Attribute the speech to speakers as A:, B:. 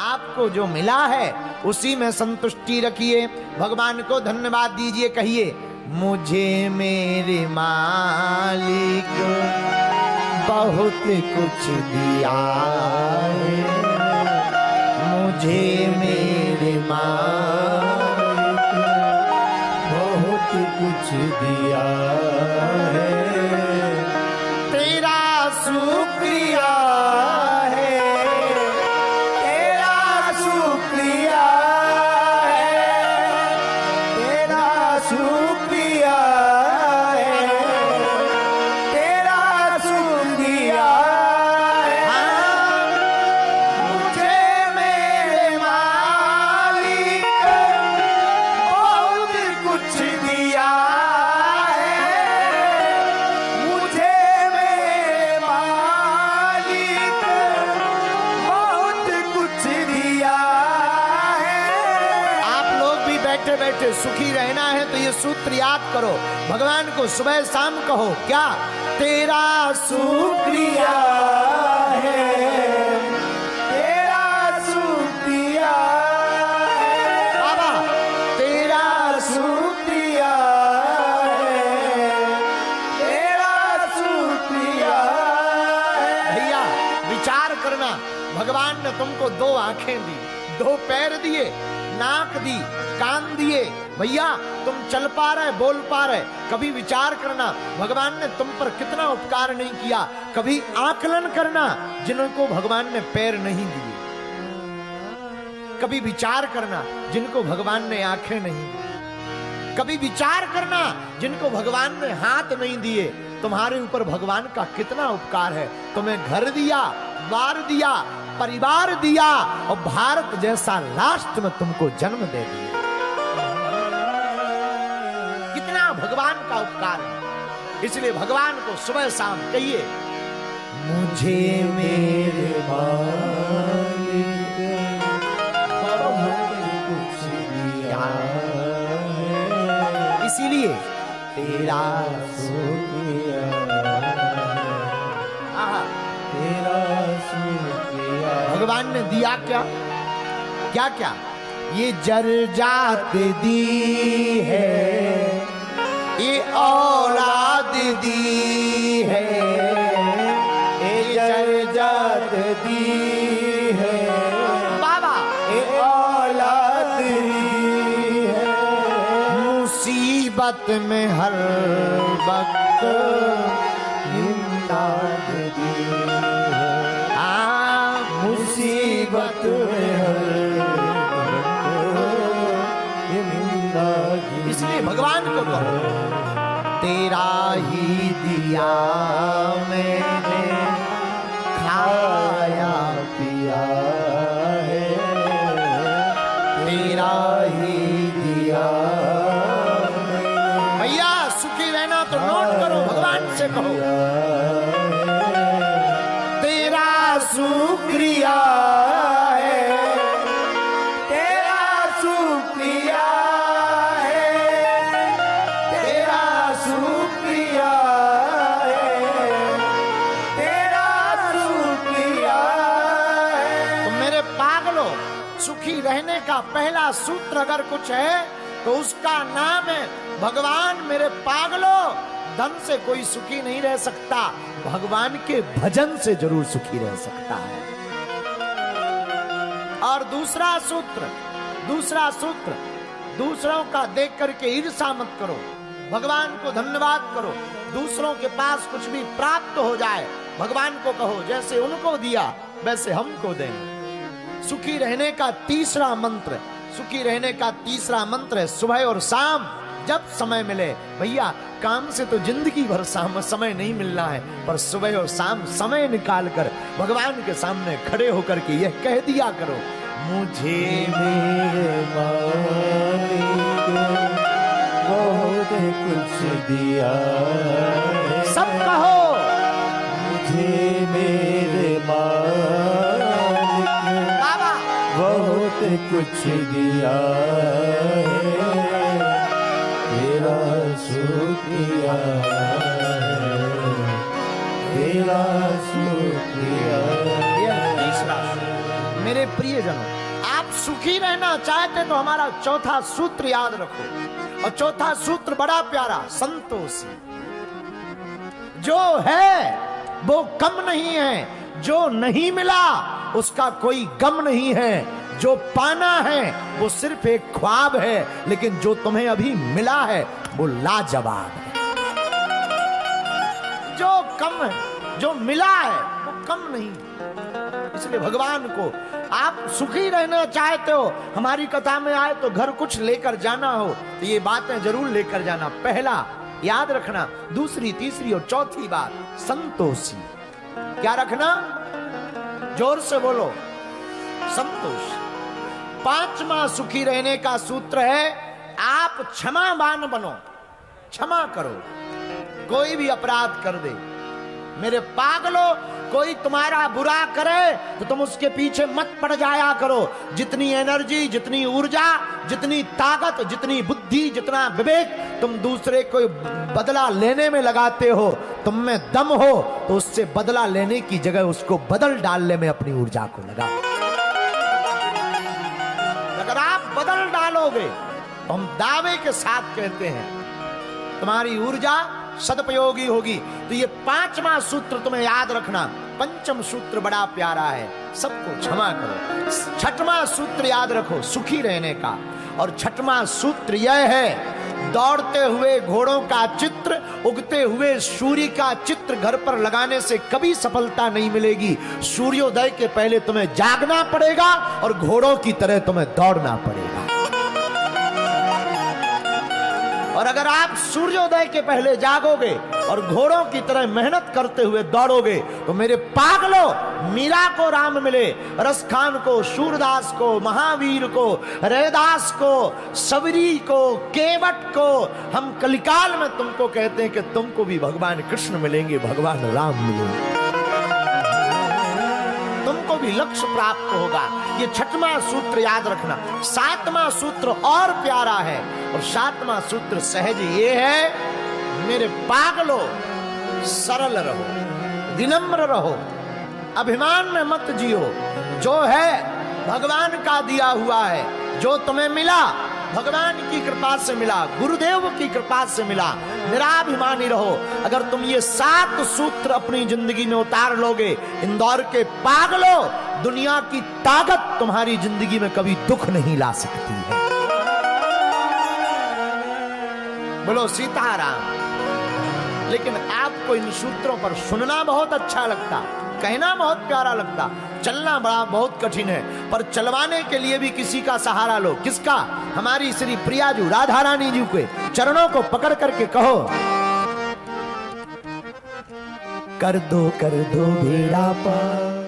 A: आपको जो मिला है उसी में संतुष्टि रखिए, भगवान को धन्यवाद दीजिए। कहिए, मुझे मेरे मालिक बहुत कुछ दिया है, मुझे मेरे मालिक बहुत कुछ दिया है, तेरा शुक्रिया है, तेरा शुक्रिया है, तेरा शुक्रिया है, तेरा शुक्रिया है। मुझे मेरे मालिक बहुत कुछ दिया है, मुझे मेरे मालिक बहुत कुछ दिया है। आप लोग भी बैठे बैठे सुखी रहना है तो ये सूत्र याद करो, भगवान को सुबह शाम कहो। क्या? तेरा शुक्रिया है, तेरा शुक्रिया है बाबा, तेरा शुक्रिया है, तेरा शुक्रिया है। भैया विचार करना, भगवान ने तुमको 2 आंखें दी, 2 पैर दिए, नाक दी, कान दिए। भैया तुम चल पा रहे, बोल पा रहे। कभी विचार करना, भगवान ने तुम पर कितना उपकार नहीं किया। कभी आकलन करना, जिनको भगवान ने पैर नहीं दिए। कभी विचार करना, जिनको भगवान ने आंखें नहीं दी। कभी विचार करना, जिनको भगवान ने हाथ नहीं दिए। तुम्हारे ऊपर भगवान का कितना उपकार है। तुम्हें घर दिया, द्वार दिया, परिवार दिया और भारत जैसा राष्ट्र में तुमको जन्म दे दिया। कितना भगवान का उपकार है। इसलिए भगवान को सुबह शाम कहिए, मुझे मेरे मालिक बहुत कुछ दिया है, इसीलिए तेरा शुक्रिया, तेरा शुक्रिया। भगवान ने दिया क्या? क्या क्या? ये जर्जात दी है, ये औलाद दी है, ये जर्जात दी है बाबा, ये औलाद दी है। मुसीबत में हर वक्त इमदाद दी है, मुसीबत में हर वक्त। इसलिए भगवान को कहो, तेरा ही दिया मैंने खाया पिया है, तेरा ही दिया। भैया सुखी रहना तो नोट करो, भगवान से कहो, तेरा शुक्रिया है, तेरा शुक्रिया है, तेरा शुक्रिया है, तेरा शुक्रिया है। तो मेरे पागलों, सुखी रहने का पहला सूत्र अगर कुछ है तो उसका नाम है भगवान। मेरे पागलों, धन से कोई सुखी नहीं रह सकता, भगवान के भजन से जरूर सुखी रह सकता है। और दूसरा सूत्र, दूसरों का देख करके ईर्ष्या मत करो, भगवान को धन्यवाद करो। दूसरों के पास कुछ भी प्राप्त हो जाए, भगवान को कहो जैसे उनको दिया वैसे हमको दें। सुखी रहने का तीसरा मंत्र, सुखी रहने का तीसरा मंत्र है सुबह और शाम जब समय मिले। भैया काम से तो जिंदगी भर समय नहीं मिलना है, पर सुबह और शाम समय निकाल कर भगवान के सामने खड़े होकर के यह कह दिया करो, मुझे मेरे मालिक बहुत कुछ दिया। सब कहो, मुझे मेरे मालिक बाबा बहुत कुछ दिया है, तेरा शुक्रिया है, तेरा शुक्रिया। मेरे प्रियजनों, आप सुखी रहना चाहते तो हमारा चौथा सूत्र याद रखो। और चौथा सूत्र बड़ा प्यारा, संतोषी। जो है वो कम नहीं है, जो नहीं मिला उसका कोई गम नहीं है, जो पाना है वो सिर्फ एक ख्वाब है, लेकिन जो तुम्हें अभी मिला है वो लाजवाब है। जो कम है, जो मिला है वो कम नहीं। इसलिए भगवान को आप सुखी रहना चाहते हो, हमारी कथा में आए तो घर कुछ लेकर जाना हो तो ये बातें जरूर लेकर जाना। पहला याद रखना, दूसरी, तीसरी और चौथी बात संतोषी। क्या रखना? जोर से बोलो, संतोष। पांचवा सुखी रहने का सूत्र है, आप क्षमावान बनो, क्षमा करो। कोई भी अपराध कर दे, मेरे पागलों, कोई तुम्हारा बुरा करे तो तुम उसके पीछे मत पड़ जाया करो। जितनी एनर्जी, जितनी ऊर्जा, जितनी ताकत, जितनी बुद्धि, जितना विवेक तुम दूसरे को बदला लेने में लगाते हो, तुम में दम हो तो उससे बदला लेने की जगह उसको बदल डालने में अपनी ऊर्जा को लगाओ। अगर आप बदल डालोगे तो हम दावे के साथ कहते हैं तुम्हारी ऊर्जा सदुपयोगी होगी। तो ये पांचवा सूत्र तुम्हें याद रखना। पंचम सूत्र बड़ा प्यारा है, सबको क्षमा करो। छठवां सूत्र याद रखो, सुखी रहने का। और छठवां सूत्र यह है, दौड़ते हुए घोड़ों का चित्र, उगते हुए सूर्य का चित्र घर पर लगाने से कभी सफलता नहीं मिलेगी। सूर्योदय के पहले तुम्हें जागना पड़ेगा और घोड़ों की तरह तुम्हें दौड़ना पड़ेगा। और अगर आप सूर्योदय के पहले जागोगे और घोड़ों की तरह मेहनत करते हुए दौड़ोगे तो मेरे पागलों, मीरा को राम मिले, रसखान को, सूरदास को, महावीर को, रैदास को, सबरी को, केवट को, हम कलिकाल में तुमको कहते हैं कि तुमको भी भगवान कृष्ण मिलेंगे, भगवान राम मिलेंगे, तुमको भी लक्ष्य प्राप्त होगा। ये छठवां सूत्र याद रखना। सातवां सूत्र और प्यारा है, और सातवां सूत्र सहज ये है, मेरे पागलों, सरल रहो, विनम्र रहो, अभिमान में मत जियो। जो है भगवान का दिया हुआ है, जो तुम्हें मिला भगवान की कृपा से मिला, गुरुदेव की कृपा से मिला। निराभिमानी रहो। अगर तुम ये 7 सूत्र अपनी जिंदगी में उतार लोगे, इंदौर के पागलों, दुनिया की ताकत तुम्हारी जिंदगी में कभी दुख नहीं ला सकती है। बोलो सीताराम। लेकिन आपको इन सूत्रों पर सुनना बहुत अच्छा लगता, कहना बहुत प्यारा लगता, चलना बड़ा बहुत कठिन है, पर चलवाने के लिए भी किसी का सहारा लो। किसका? हमारी श्री प्रियाजू राधा रानी जी के चरणों को पकड़ करके कहो, कर दो बेड़ा पार।